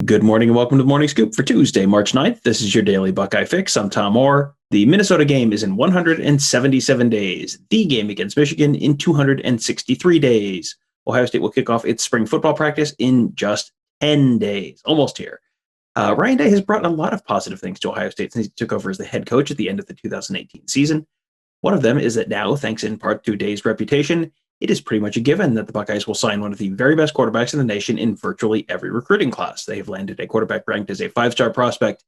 Good morning and welcome to the Morning Scoop for Tuesday, March 9th. This is your daily Buckeye fix. I'm Tom Orr. The Minnesota game is in 177 days. The game against Michigan in 263 days. Ohio State will kick off its spring football practice in just 10 days, almost here. Ryan Day has brought a lot of positive things to Ohio State since he took over as the head coach at the end of the 2018 season. One of them is that now, thanks in part to Day's reputation, it is pretty much a given that the Buckeyes will sign one of the very best quarterbacks in the nation in virtually every recruiting class. They have landed a quarterback ranked as a five-star prospect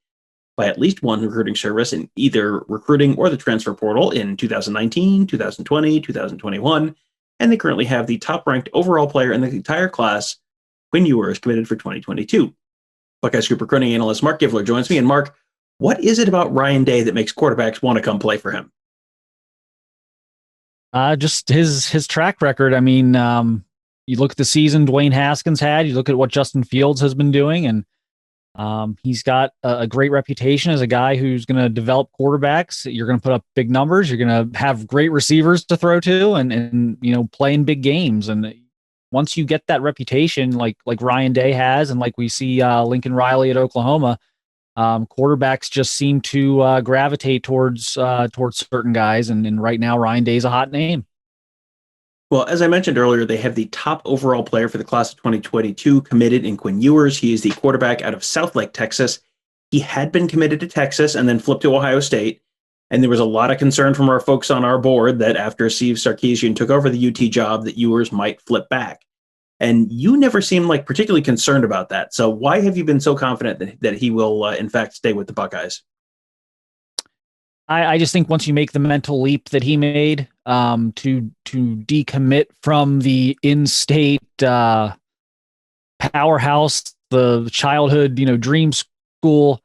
by at least one recruiting service in either recruiting or the transfer portal in 2019, 2020, 2021, and they currently have the top-ranked overall player in the entire class, Quinn Ewers, committed for 2022. Buckeye Scoop recruiting analyst Marc Givler joins me. And Marc, what is it about Ryan Day that makes quarterbacks want to come play for him? Just his track record. I mean, you look at the season Dwayne Haskins had, you look at what Justin Fields has been doing, and he's got a great reputation as a guy who's going to develop quarterbacks. You're going to put up big numbers. You're going to have great receivers to throw to and play in big games. And once you get that reputation like Ryan Day has, and like we see Lincoln Riley at Oklahoma, quarterbacks just seem to gravitate towards certain guys, and right now Ryan Day's a hot name. Well, as I mentioned earlier, they have the top overall player for the class of 2022 committed in Quinn Ewers. He is the quarterback out of Southlake, Texas. He had been committed to Texas and then flipped to Ohio State, and there was a lot of concern from our folks on our board that after Steve Sarkisian took over the UT job that Ewers might flip back. And you never seemed like particularly concerned about that. So why have you been so confident that he will, in fact, stay with the Buckeyes? I just think once you make the mental leap that he made to decommit from the in-state powerhouse, the childhood, dream school,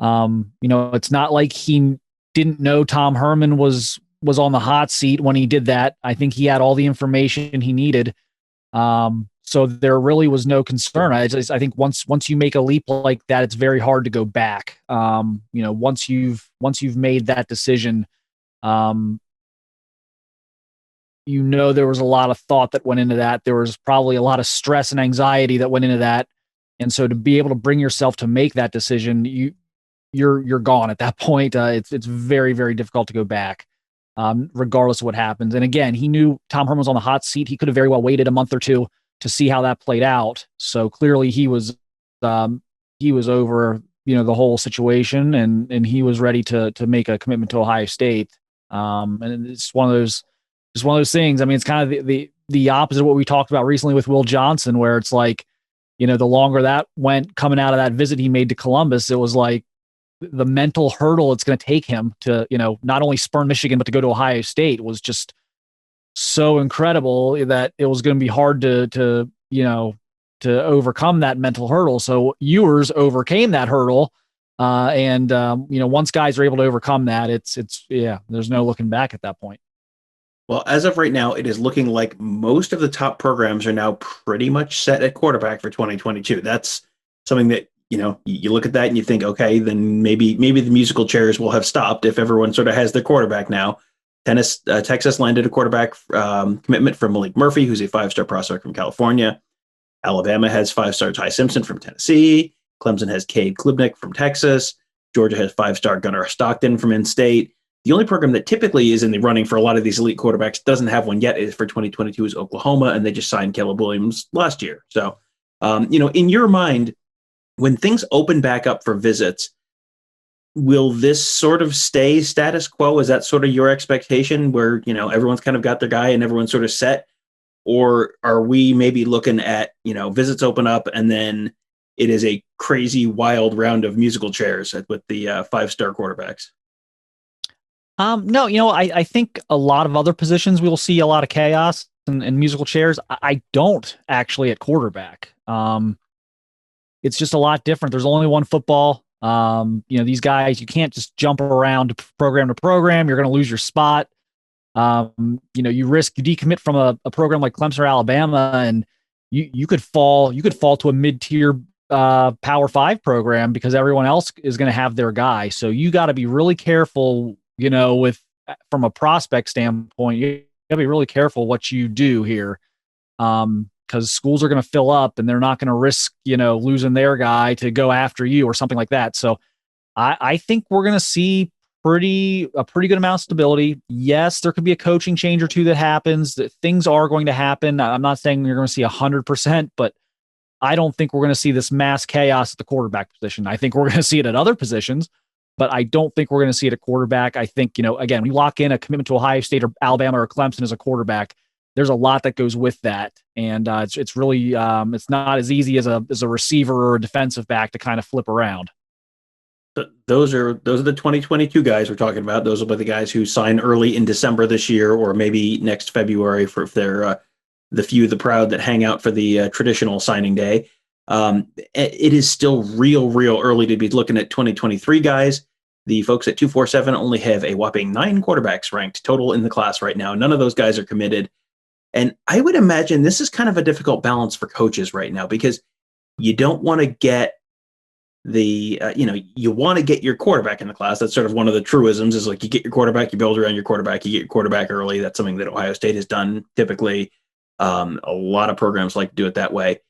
it's not like he didn't know Tom Herman was on the hot seat when he did that. I think he had all the information he needed. So there really was no concern. I think once you make a leap like that, it's very hard to go back. Once you've made that decision, there was a lot of thought that went into that. There was probably a lot of stress and anxiety that went into that. And so to be able to bring yourself to make that decision, you're gone at that point. It's very, very difficult to go back. Regardless of what happens. And again, he knew Tom Herman was on the hot seat. He could have very well waited a month or two to see how that played out. So clearly he was over, the whole situation, and he was ready to make a commitment to Ohio State. And it's one of those things. I mean, it's kind of the opposite of what we talked about recently with Will Johnson, where it's like, the longer that went coming out of that visit he made to Columbus, it was like, the mental hurdle it's going to take him to, not only spurn Michigan, but to go to Ohio State was just so incredible that it was going to be hard to overcome that mental hurdle. So Ewers overcame that hurdle. Once guys are able to overcome that, there's no looking back at that point. Well, as of right now, it is looking like most of the top programs are now pretty much set at quarterback for 2022. That's something that, you look at that and you think, okay, then maybe the musical chairs will have stopped if everyone sort of has their quarterback now. Texas landed a quarterback commitment from Malik Murphy, who's a five-star prospect from California. Alabama has five-star Ty Simpson from Tennessee. Clemson has Cade Klubnik from Texas. Georgia has five-star Gunnar Stockton from in-state. The only program that typically is in the running for a lot of these elite quarterbacks doesn't have one yet is for 2022 is Oklahoma, and they just signed Caleb Williams last year. So, in your mind, when things open back up for visits, will this sort of stay status quo? Is that sort of your expectation where, everyone's kind of got their guy and everyone's sort of set? Or are we maybe looking at, visits open up and then it is a crazy, wild round of musical chairs with the five-star quarterbacks? No, I think a lot of other positions we'll see a lot of chaos and musical chairs. I don't actually at quarterback. It's just a lot different. There's only one football. These guys, you can't just jump around program to program. You're going to lose your spot. You decommit from a program like Clemson or Alabama, and you could fall to a mid-tier Power 5 program because everyone else is going to have their guy. So you got to be really careful, from a prospect standpoint, you got to be really careful what you do here. because schools are going to fill up and they're not going to risk, losing their guy to go after you or something like that. So I think we're going to see a pretty good amount of stability. Yes, there could be a coaching change or two that happens. Things are going to happen. I'm not saying you're going to see 100%, but I don't think we're going to see this mass chaos at the quarterback position. I think we're going to see it at other positions, but I don't think we're going to see it at quarterback. I think, again, we lock in a commitment to Ohio State or Alabama or Clemson as a quarterback. There's a lot that goes with that. And it's really, it's not as easy as a receiver or a defensive back to kind of flip around. Those are the 2022 guys we're talking about. Those will be the guys who sign early in December this year, or maybe next February for if they're the few, the proud that hang out for the traditional signing day. It is still real early to be looking at 2023 guys. The folks at 247 only have a whopping 9 quarterbacks ranked total in the class right now. None of those guys are committed. And I would imagine this is kind of a difficult balance for coaches right now, because you don't want to get you want to get your quarterback in the class. That's sort of one of the truisms, is like you get your quarterback, you build around your quarterback, you get your quarterback early. That's something that Ohio State has done typically. A lot of programs like to do it that way.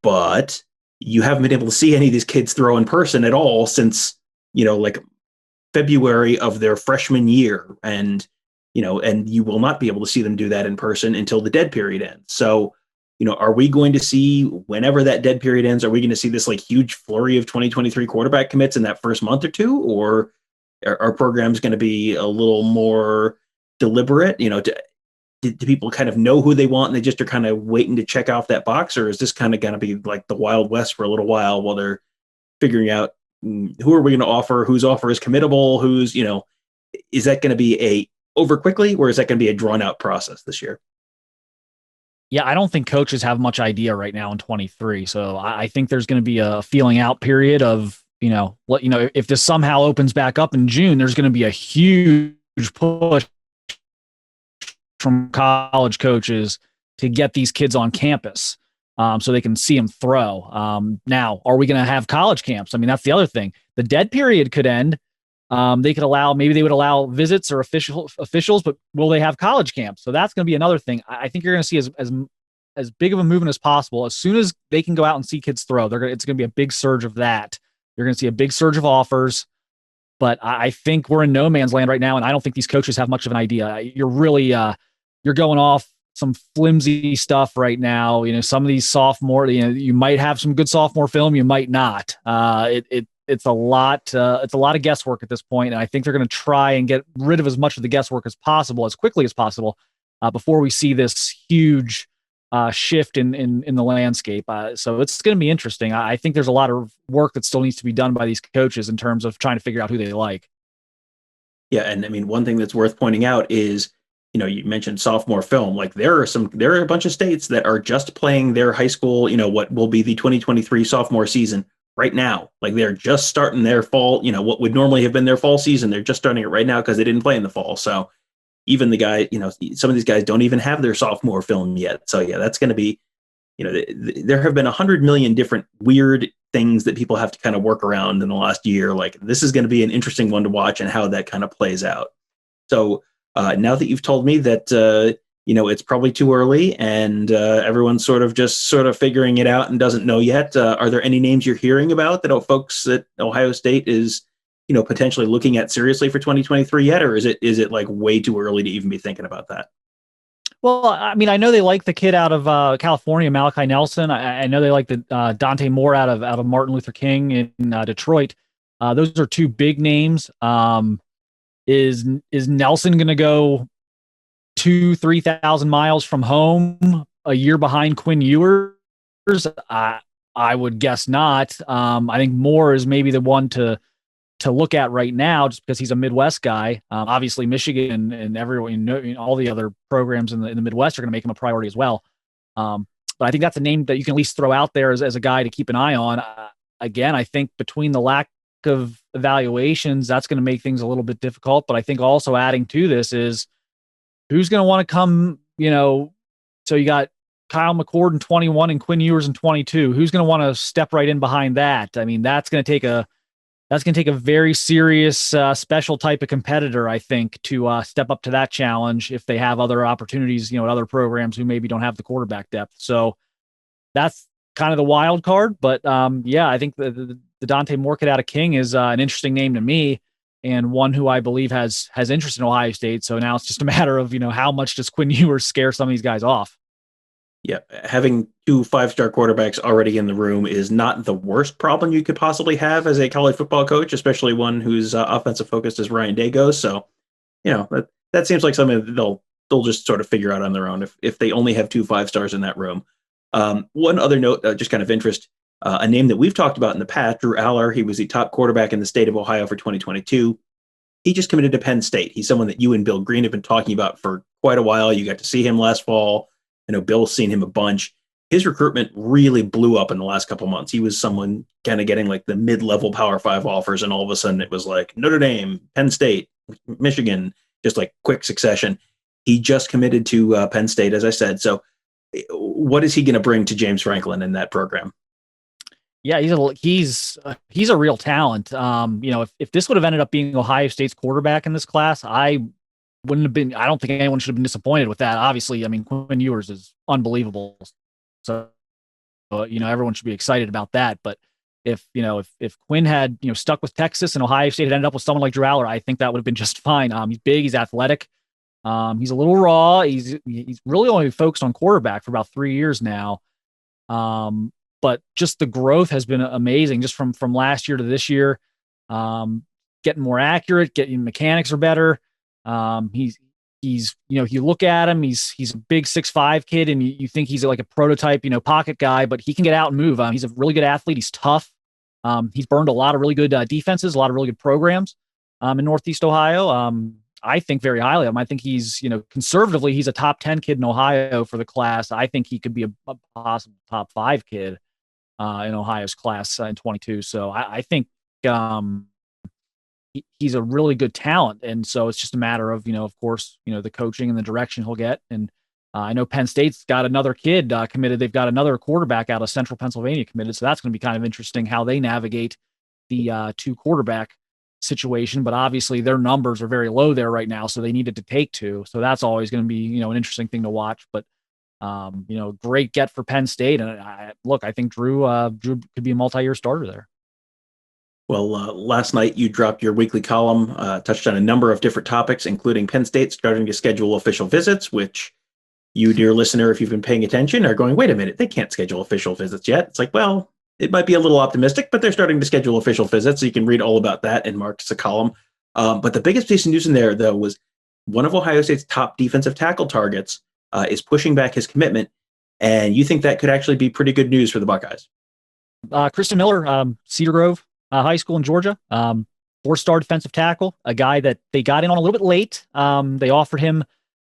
But you haven't been able to see any of these kids throw in person at all since, like February of their freshman year. And you will not be able to see them do that in person until the dead period ends. So, are we going to see, whenever that dead period ends, are we going to see this like huge flurry of 2023 quarterback commits in that first month or two? Or are programs going to be a little more deliberate? Do people kind of know who they want and they just are kind of waiting to check off that box? Or is this kind of going to be like the Wild West for a little while they're figuring out who are we going to offer, whose offer is committable, who's, is that going to be over quickly, or is that going to be a drawn out process this year? Yeah, I don't think coaches have much idea right now in 23. So I think there's going to be a feeling out period of, if this somehow opens back up in June, there's going to be a huge push from college coaches to get these kids on campus so they can see them throw. Now, are we going to have college camps? I mean, that's the other thing. The dead period could end. Maybe they would allow visits or officials, but will they have college camps? So that's going to be another thing. I think you're going to see as big of a movement as possible. As soon as they can go out and see kids throw, it's going to be a big surge of that. You're going to see a big surge of offers, but I think we're in no man's land right now. And I don't think these coaches have much of an idea. You're really, you're going off some flimsy stuff right now. Some of these sophomore, you might have some good sophomore film, you might not. It's a lot of guesswork at this point, and I think they're going to try and get rid of as much of the guesswork as possible, as quickly as possible, before we see this huge shift in the landscape. So it's going to be interesting. I think there's a lot of work that still needs to be done by these coaches in terms of trying to figure out who they like. Yeah, and I mean, one thing that's worth pointing out is, you mentioned sophomore film. Like there are a bunch of states that are just playing their high school, what will be the 2023 sophomore season right now. Like they're just starting their fall, what would normally have been their fall season. They're just starting it right now because they didn't play in the fall. So even the guy, some of these guys don't even have their sophomore film yet. So yeah, that's going to be, there have been 100 million different weird things that people have to kind of work around in the last year. Like this is going to be an interesting one to watch and how that kind of plays out. So now that you've told me that, it's probably too early and everyone's sort of figuring it out and doesn't know yet. Are there any names you're hearing about that folks at Ohio State is, potentially looking at seriously for 2023 yet? Or is it like way too early to even be thinking about that? Well, I mean, I know they like the kid out of California, Malachi Nelson. I know they like the Dante Moore out of Martin Luther King in Detroit. Those are two big names. Is Nelson going to go 2,000-3,000 miles from home a year behind Quinn Ewers? I would guess not. I think Moore is maybe the one to look at right now, just because he's a Midwest guy. Obviously, Michigan and everyone, all the other programs in the Midwest are going to make him a priority as well. But I think that's a name that you can at least throw out there as a guy to keep an eye on. Again, I think between the lack of evaluations, that's going to make things a little bit difficult. But I think also adding to this is who's going to want to come, so you got Kyle McCord in 21 and Quinn Ewers in 22. Who's going to want to step right in behind that? I mean, that's going to take a that's going to take a very serious, special type of competitor, I think, to step up to that challenge if they have other opportunities, at other programs who maybe don't have the quarterback depth. So that's kind of the wild card. But yeah, I think the Dante Moore kid out of King is an interesting name to me, and one who I believe has interest in Ohio State. So now it's just a matter of, how much does Quinn Ewers scare some of these guys off? Yeah, having two five-star quarterbacks already in the room is not the worst problem you could possibly have as a college football coach, especially one who's offensive focused as Ryan Day goes. So, that seems like something that they'll just sort of figure out on their own if they only have two five-stars in that room. One other note, just kind of interest, a name that we've talked about in the past, Drew Aller. He was the top quarterback in the state of Ohio for 2022. He just committed to Penn State. He's someone that you and Bill Green have been talking about for quite a while. You got to see him last fall. I know Bill's seen him a bunch. His recruitment really blew up in the last couple months. He was someone kind of getting like the mid-level Power 5 offers, and all of a sudden it was like Notre Dame, Penn State, Michigan, just like quick succession. He just committed to Penn State, as I said. So what is he going to bring to James Franklin in that program? Yeah, he's a real talent. If this would have ended up being Ohio State's quarterback in this class, I don't think anyone should have been disappointed with that. Obviously, I mean, Quinn Ewers is unbelievable. So, everyone should be excited about that. But if Quinn had, stuck with Texas and Ohio State had ended up with someone like Drew Aller, I think that would have been just fine. He's big, he's athletic. He's a little raw. He's really only focused on quarterback for about 3 years now. But just the growth has been amazing just from last year to this year. Getting more accurate, getting mechanics are better. He's if you look at him, he's a big 6'5" kid, and you think he's like a prototype, pocket guy, but he can get out and move. He's a really good athlete. He's tough. He's burned a lot of really good defenses, a lot of really good programs in Northeast Ohio. I think very highly of him. I think he's, conservatively, he's a top 10 kid in Ohio for the class. I think he could be a possible top 5 kid in Ohio's class in 22. So I think he's a really good talent. And so it's just a matter of, of course, the coaching and the direction he'll get. And I know Penn State's got another kid committed. They've got another quarterback out of Central Pennsylvania committed. So that's going to be kind of interesting how they navigate the two quarterback situation. But obviously their numbers are very low there right now. So they needed to take 2. So that's always going to be, an interesting thing to watch. But, great get for Penn State. And I think Drew could be a multi-year starter there. Well, last night you dropped your weekly column, touched on a number of different topics, including Penn State starting to schedule official visits, which you, dear listener, if you've been paying attention, are going, wait a minute, they can't schedule official visits yet. It's like, well, it might be a little optimistic, but they're starting to schedule official visits. So you can read all about that in Marc's column. But the biggest piece of news in there, though, was one of Ohio State's top defensive tackle targets is pushing back his commitment. And you think that could actually be pretty good news for the Buckeyes. Kristen Miller, Cedar Grove High School in Georgia, 4-star defensive tackle, a guy that they got in on a little bit late. They offered him,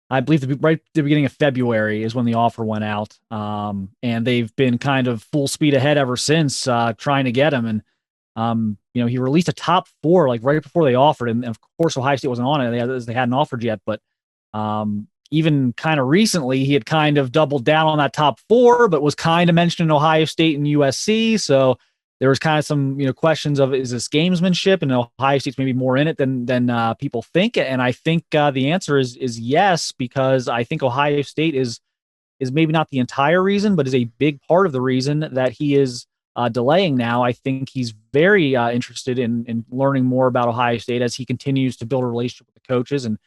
I believe, right at the beginning of February is when the offer went out. And they've been kind of full speed ahead ever since, trying to get him. And, he released a top 4, like right before they offered him. And of course, Ohio State wasn't on it. They hadn't offered yet, but, even kind of recently, he had kind of doubled down on that top 4, but was kind of mentioned in Ohio State and USC. So there was kind of some, questions of, is this gamesmanship? And Ohio State's maybe more in it than people think. And I think the answer is yes, because I think Ohio State is maybe not the entire reason, but is a big part of the reason that he is delaying now. I think he's very interested in learning more about Ohio State as he continues to build a relationship with the coaches and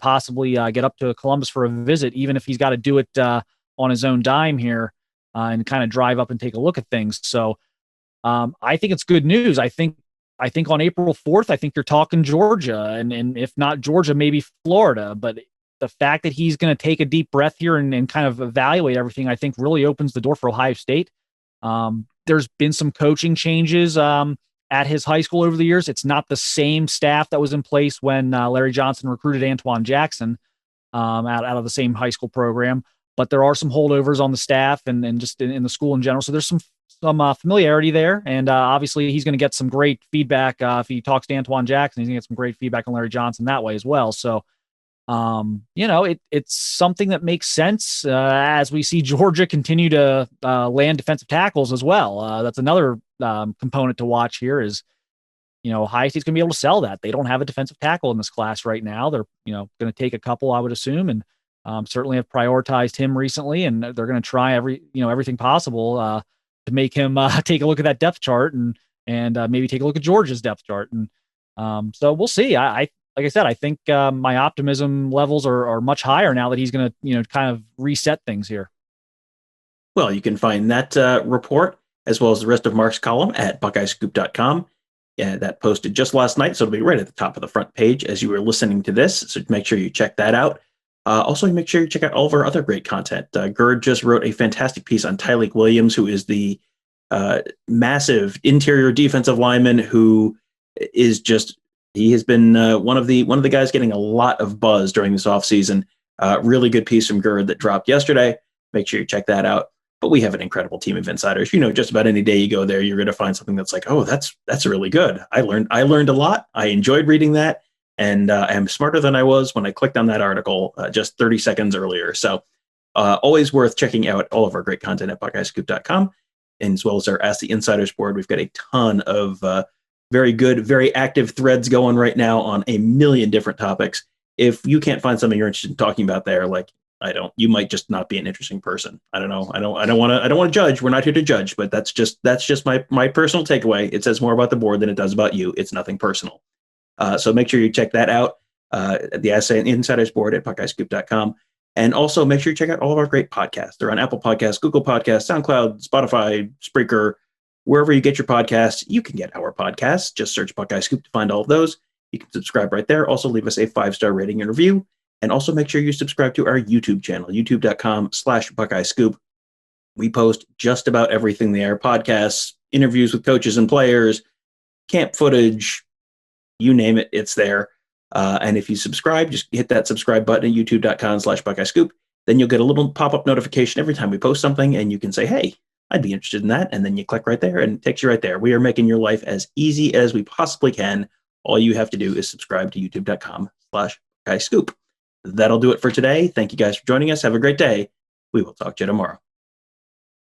possibly get up to Columbus for a visit, even if he's got to do it on his own dime here and kind of drive up and take a look at things. So I think it's good news. I think on April 4th, I think you're talking Georgia, and if not Georgia, maybe Florida. But the fact that he's going to take a deep breath here and kind of evaluate everything, I think really opens the door for Ohio State. There's been some coaching changes at his high school over the years. It's not the same staff that was in place when Larry Johnson recruited Antoine Jackson out of the same high school program. But there are some holdovers on the staff and just in the school in general. So there's some familiarity there. And obviously he's going to get some great feedback. If he talks to Antoine Jackson, he's going to get some great feedback on Larry Johnson that way as well. So, it's something that makes sense as we see Georgia continue to land defensive tackles as well. That's another component to watch here is, Ohio State's going to be able to sell that. They don't have a defensive tackle in this class right now. They're, going to take a couple, I would assume, and certainly have prioritized him recently, and they're going to try everything possible to make him take a look at that depth chart and maybe take a look at Georgia's depth chart. And so we'll see. Like I said, I think my optimism levels are much higher now that he's going to, kind of reset things here. Well, you can find that report as well as the rest of Marc's column at BuckeyeScoop.com. Yeah, that posted just last night, so it'll be right at the top of the front page as you were listening to this. So make sure you check that out. Also, make sure you check out all of our other great content. Gerd just wrote a fantastic piece on Tyleik Williams, who is the massive interior defensive lineman who is he has been one of the guys getting a lot of buzz during this offseason. Really good piece from Gerd that dropped yesterday. Make sure you check that out. But we have an incredible team of insiders. Just about any day you go there, you're going to find something that's like, oh, that's really good. I learned a lot. I enjoyed reading that. And I'm smarter than I was when I clicked on that article just 30 seconds earlier. So always worth checking out all of our great content at BuckeyeScoop.com. And as well as our Ask the Insiders board, we've got a ton of very good, very active threads going right now on a million different topics. If you can't find something you're interested in talking about there, you might just not be an interesting person. I don't know. I don't want to judge. We're not here to judge, but that's just my personal takeaway. It says more about the board than it does about you. It's nothing personal. So make sure you check that out at the Ask the Insiders board at BuckeyeScoop.com. And also make sure you check out all of our great podcasts. They're on Apple Podcasts, Google Podcasts, SoundCloud, Spotify, Spreaker, wherever you get your podcasts. You can get our podcasts. Just search Buckeye Scoop to find all of those. You can subscribe right there. Also leave us a 5-star rating and review. And also make sure you subscribe to our YouTube channel, youtube.com/Buckeye Scoop. We post just about everything there: podcasts, interviews with coaches and players, camp footage, you name it, it's there. And if you subscribe, just hit that subscribe button at youtube.com/Buckeye Scoop. Then you'll get a little pop-up notification every time we post something, and you can say, hey, I'd be interested in that. And then you click right there and it takes you right there. We are making your life as easy as we possibly can. All you have to do is subscribe to youtube.com/Buckeye Scoop. That'll do it for today. Thank you guys for joining us. Have a great day. We will talk to you tomorrow.